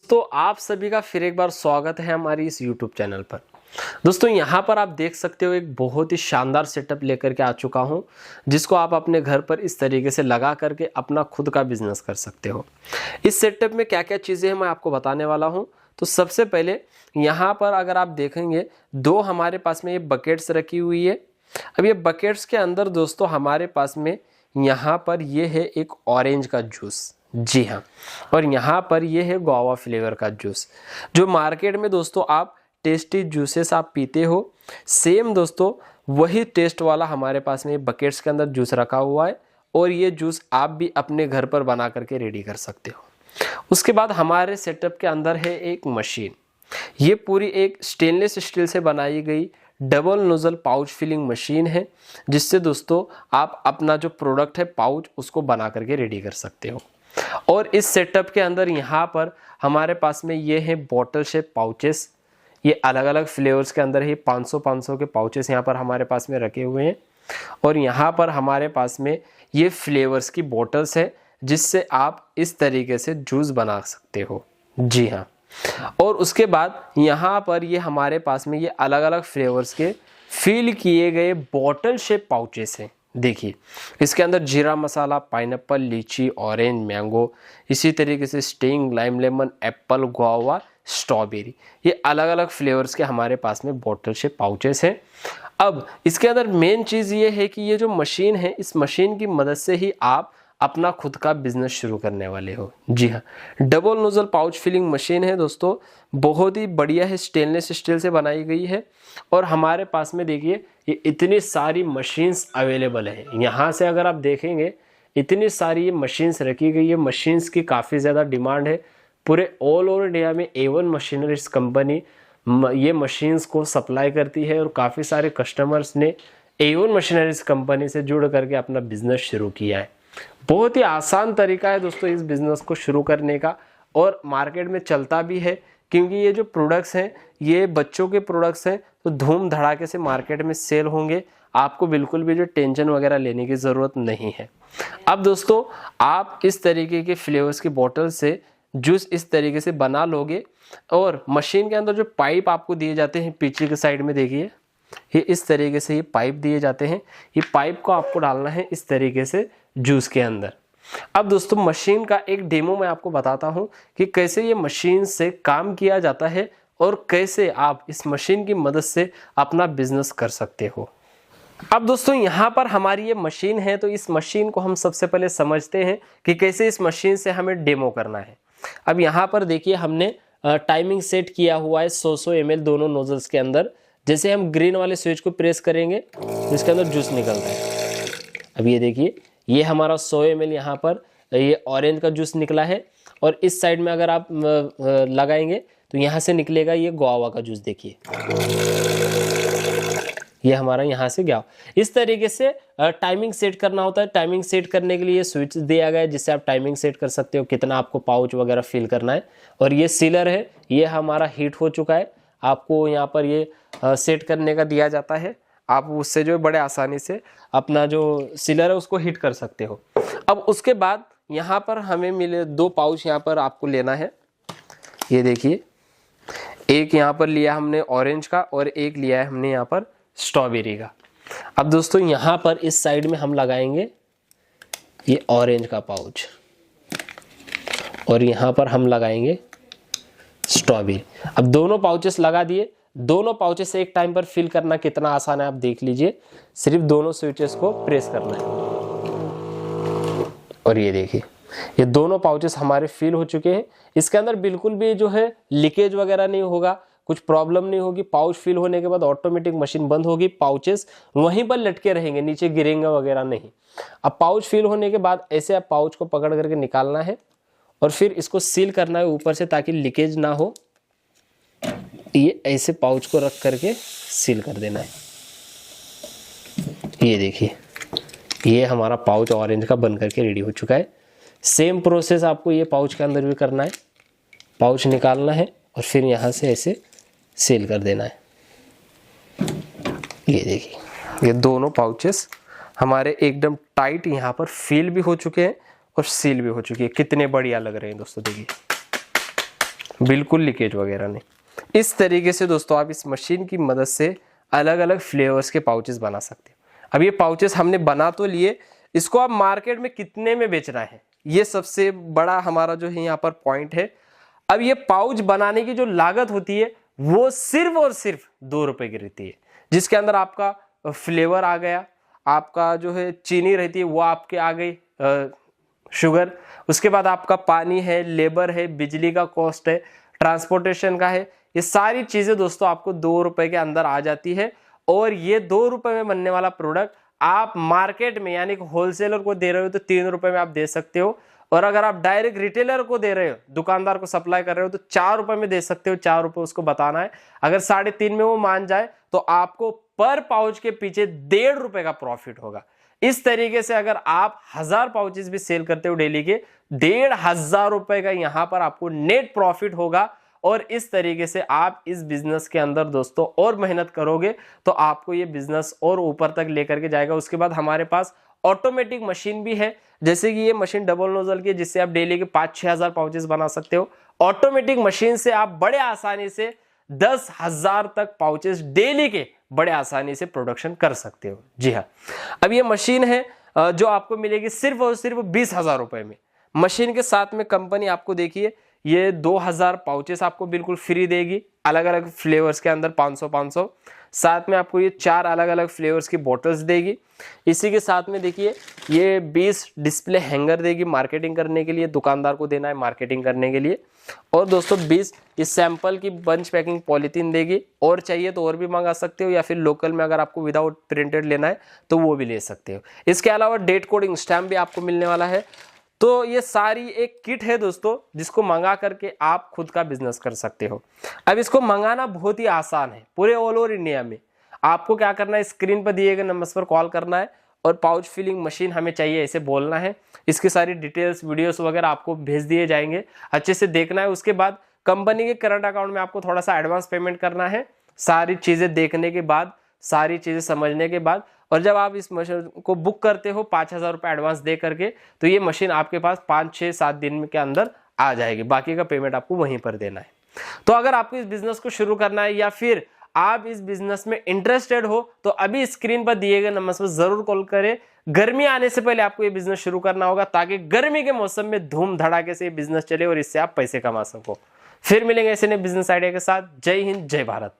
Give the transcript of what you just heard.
तो आप सभी का फिर एक बार स्वागत है हमारी इस YouTube चैनल पर। दोस्तों यहाँ पर आप देख सकते हो एक बहुत ही शानदार सेटअप लेकर के आ चुका हूँ, जिसको आप अपने घर पर इस तरीके से लगा करके अपना खुद का बिजनेस कर सकते हो। इस सेटअप में क्या क्या चीज़ें हैं मैं आपको बताने वाला हूँ। तो सबसे पहले यहाँ पर अगर आप देखेंगे दो हमारे पास में ये बकेट्स रखी हुई है। अब ये बकेट्स के अंदर दोस्तों हमारे पास में यहाँ पर ये है एक ऑरेंज का जूस, जी हाँ, और यहाँ पर ये है गुआवा फ्लेवर का जूस। जो मार्केट में दोस्तों आप टेस्टी जूसेस आप पीते हो, सेम दोस्तों वही टेस्ट वाला हमारे पास में बकेट्स के अंदर जूस रखा हुआ है और ये जूस आप भी अपने घर पर बना करके रेडी कर सकते हो। उसके बाद हमारे सेटअप के अंदर है एक मशीन। ये पूरी एक स्टेनलेस स्टील से बनाई गई double nozzle pouch filling machine है, जिससे दोस्तों आप अपना जो प्रोडक्ट है पाउच उसको बना करके रेडी कर सकते हो। और इस सेटअप के अंदर यहाँ पर हमारे पास में ये है बॉटल शेप पाउचेस। ये अलग अलग फ्लेवर्स के अंदर ही 500 के पाउचेस यहाँ पर हमारे पास में रखे हुए हैं। और यहाँ पर हमारे पास में ये फ्लेवर्स की बॉटल्स है, जिससे आप इस तरीके से जूस बना सकते हो, जी हाँ। और उसके बाद यहाँ पर ये हमारे पास में ये अलग अलग फ्लेवर्स के फिल किए गए बॉटल शेप पाउचेस हैं। देखिए इसके अंदर जीरा मसाला, पाइनएप्पल, लीची, ऑरेंज, मैंगो, इसी तरीके से sting, lime lemon, Apple, guava, strawberry, ये अलग अलग फ्लेवर्स के हमारे पास में बॉटल शेप पाउचेस हैं। अब इसके अंदर मेन चीज़ ये है कि ये जो मशीन है, इस मशीन की मदद से ही आप अपना खुद का बिजनेस शुरू करने वाले हो, जी हाँ। Double nozzle pouch filling machine है दोस्तों, बहुत ही बढ़िया है, स्टेनलेस स्टील से बनाई गई है। और हमारे पास में देखिए ये इतनी सारी मशीन्स अवेलेबल है। यहाँ से अगर आप देखेंगे इतनी सारी ये मशीन्स रखी गई है। मशीन्स की काफ़ी ज़्यादा डिमांड है। पूरे ऑल ओवर इंडिया में A1 मशीनरीज कंपनी ये मशीन्स को सप्लाई करती है और काफ़ी सारे कस्टमर्स ने A1 मशीनरीज कंपनी से जुड़ करके अपना बिजनेस शुरू किया है। बहुत ही आसान तरीका है दोस्तों इस बिजनेस को शुरू करने का, और मार्केट में चलता भी है, क्योंकि ये जो प्रोडक्ट्स हैं ये बच्चों के प्रोडक्ट्स हैं, तो धूम धड़ाके से मार्केट में सेल होंगे। आपको बिल्कुल भी जो टेंशन वगैरह लेने की ज़रूरत नहीं है। अब दोस्तों आप इस तरीके के फ्लेवर्स की बोतल से जूस इस तरीके से बना लोगे, और मशीन के अंदर जो पाइप आपको दिए जाते हैं पीछे के साइड में देखिए, ये इस तरीके से ये पाइप दिए जाते हैं। ये पाइप को आपको डालना है इस तरीके से जूस के अंदर। अब दोस्तों मशीन का एक डेमो मैं आपको बताता हूं कि कैसे ये मशीन से काम किया जाता है और कैसे आप इस मशीन की मदद से अपना बिजनेस कर सकते हो। अब दोस्तों यहाँ पर हमारी ये मशीन है, तो इस मशीन को हम सबसे पहले समझते हैं कि कैसे इस मशीन से हमें डेमो करना है। अब यहाँ पर देखिए हमने टाइमिंग सेट किया हुआ है 100 ml दोनों नोजल्स के अंदर। जैसे हम ग्रीन वाले स्विच को प्रेस करेंगे तो इसके अंदर जूस निकलता है। अब ये देखिए ये हमारा 100 ml यहाँ पर ये ऑरेंज का जूस निकला है, और इस साइड में अगर आप लगाएंगे तो यहाँ से निकलेगा ये गुआवा का जूस। देखिए ये हमारा यहाँ से गया। इस तरीके से टाइमिंग सेट करना होता है। टाइमिंग सेट करने के लिए स्विच दिया गया है, जिससे आप टाइमिंग सेट कर सकते हो कितना आपको पाउच वगैरह फिल करना है। और ये सीलर है, ये हमारा हीट हो चुका है। आपको यहाँ पर ये सेट करने का दिया जाता है, आप उससे जो बड़े आसानी से अपना जो सीलर है उसको हीट कर सकते हो। अब उसके बाद यहाँ पर हमें मिले 2 पाउच यहाँ पर आपको लेना है। ये देखिए एक यहाँ पर लिया हमने ऑरेंज का और एक लिया है हमने यहाँ पर स्ट्रॉबेरी का। अब दोस्तों यहाँ पर इस साइड में हम लगाएंगे ये ऑरेंज का पाउच, और यहाँ पर हम लगाएंगे स्ट्रॉबेरी। अब दोनों पाउचेस लगा दिए। दोनों पाउचेस एक टाइम पर फिल करना कितना आसान है आप देख लीजिए। सिर्फ दोनों स्विचेस को प्रेस करना है, और ये देखिए ये दोनों पाउचेस हमारे फिल हो चुके हैं। इसके अंदर बिल्कुल भी जो है लीकेज वगैरह नहीं होगा, कुछ प्रॉब्लम नहीं होगी। पाउच फिल होने के बाद ऑटोमेटिक मशीन बंद होगी, पाउचेस वहीं पर लटके रहेंगे, नीचे गिरेंगे वगैरह नहीं। अब पाउच फिल होने के बाद ऐसे आप पाउच को पकड़ करके निकालना है, और फिर इसको सील करना है ऊपर से ताकि लीकेज ना हो। ये ऐसे पाउच को रख करके सील कर देना है। ये देखिए ये हमारा पाउच ऑरेंज का बन करके रेडी हो चुका है। सेम प्रोसेस आपको ये पाउच के अंदर भी करना है। पाउच निकालना है और फिर यहाँ से ऐसे सील कर देना है। ये देखिए ये दोनों पाउचेस हमारे एकदम टाइट यहाँ पर फील भी हो चुके हैं और सील भी हो चुकी है। कितने बढ़िया लग रहे हैं दोस्तों, देखिए बिल्कुल लीकेज वगैरह नहीं। इस तरीके से दोस्तों आप इस मशीन की मदद से अलग अलग फ्लेवर्स के पाउचेस बना सकते हो। अब ये पाउचेस हमने बना तो लिए, इसको आप मार्केट में कितने में बेचना है, ये सबसे बड़ा हमारा जो है यहाँ पर पॉइंट है। अब ये पाउच बनाने की जो लागत होती है वो सिर्फ और सिर्फ 2 रुपए की रहती है, जिसके अंदर आपका फ्लेवर आ गया, आपका जो है चीनी रहती है वो आपके आ गई, शुगर, उसके बाद आपका पानी है, लेबर है, बिजली का कॉस्ट है, ट्रांसपोर्टेशन का है, ये सारी चीजें दोस्तों आपको 2 रुपए के अंदर आ जाती है। और ये 2 रुपए में बनने वाला प्रोडक्ट आप मार्केट में यानी कि होलसेलर को दे रहे हो तो 3 रुपए में आप दे सकते हो, और अगर आप डायरेक्ट रिटेलर को दे रहे हो, दुकानदार को सप्लाई कर रहे हो, तो 4 रुपए में दे सकते हो। 4 रुपए उसको बताना है, अगर 3.5 में वो मान जाए तो आपको पर पाउच के पीछे 1.5 रुपए का प्रॉफिट होगा। इस तरीके से अगर आप 1000 पाउचेस भी सेल करते हो डेली के, 1,500 रुपए का यहां पर आपको नेट प्रॉफिट होगा। और इस तरीके से आप इस बिजनेस के अंदर दोस्तों और मेहनत करोगे तो आपको ये बिजनेस और ऊपर तक लेकर के जाएगा। उसके बाद हमारे पास ऑटोमेटिक मशीन भी है, जैसे कि ये मशीन डबल नोजल की, जिससे आप डेली के 5-6 हजार पाउचेस बना सकते हो। ऑटोमेटिक मशीन से आप बड़े आसानी से 10,000 तक पाउचेस डेली के बड़े आसानी से प्रोडक्शन कर सकते हो। जी हाँ, अब ये मशीन है जो आपको मिलेगी सिर्फ और सिर्फ 20,000 रुपए में। मशीन के साथ में कंपनी आपको देखिए ये 2000 पाउचेस आपको बिल्कुल फ्री देगी, अलग अलग फ्लेवर्स के अंदर 500-500। साथ में आपको ये 4 अलग अलग फ्लेवर्स की बोटल्स देगी। इसी के साथ में देखिए ये 20 डिस्प्ले हैंगर देगी मार्केटिंग करने के लिए, दुकानदार को देना है मार्केटिंग करने के लिए। और दोस्तों 20 इस सैंपल की बंच पैकिंग पॉलीथीन देगी, और चाहिए तो और भी मंगा सकते हो, या फिर लोकल में अगर आपको विदाउट प्रिंटेड लेना है तो वो भी ले सकते हो। इसके अलावा डेट कोडिंग स्टैम्प भी आपको मिलने वाला है। तो ये सारी एक किट है दोस्तों, जिसको मंगा करके आप खुद का बिजनेस कर सकते हो। अब इसको मंगाना बहुत ही आसान है, पूरे ऑल ओवर इंडिया में। आपको क्या करना है, स्क्रीन पर दिए गए नंबर पर कॉल करना है और पाउच फिलिंग मशीन हमें चाहिए ऐसे बोलना है। इसकी सारी डिटेल्स वीडियोस वगैरह आपको भेज दिए जाएंगे, अच्छे से देखना है। उसके बाद कंपनी के करंट अकाउंट में आपको थोड़ा सा एडवांस पेमेंट करना है, सारी चीजें देखने के बाद, सारी चीजें समझने के बाद। और जब आप इस मशीन को बुक करते हो 5,000 रुपये एडवांस दे करके, तो ये मशीन आपके पास 5-6-7 दिन के अंदर आ जाएगी। बाकी का पेमेंट आपको वहीं पर देना है। तो अगर आपको इस बिजनेस को शुरू करना है या फिर आप इस बिजनेस में इंटरेस्टेड हो, तो अभी स्क्रीन पर दिए गए नंबर पर जरूर कॉल करें। गर्मी आने से पहले आपको ये बिजनेस शुरू करना होगा, ताकि गर्मी के मौसम में धूम धड़ाके से बिजनेस चले और इससे आप पैसे कमा सको। फिर मिलेंगे ऐसे नए बिजनेस आइडिया के साथ। जय हिंद, जय भारत।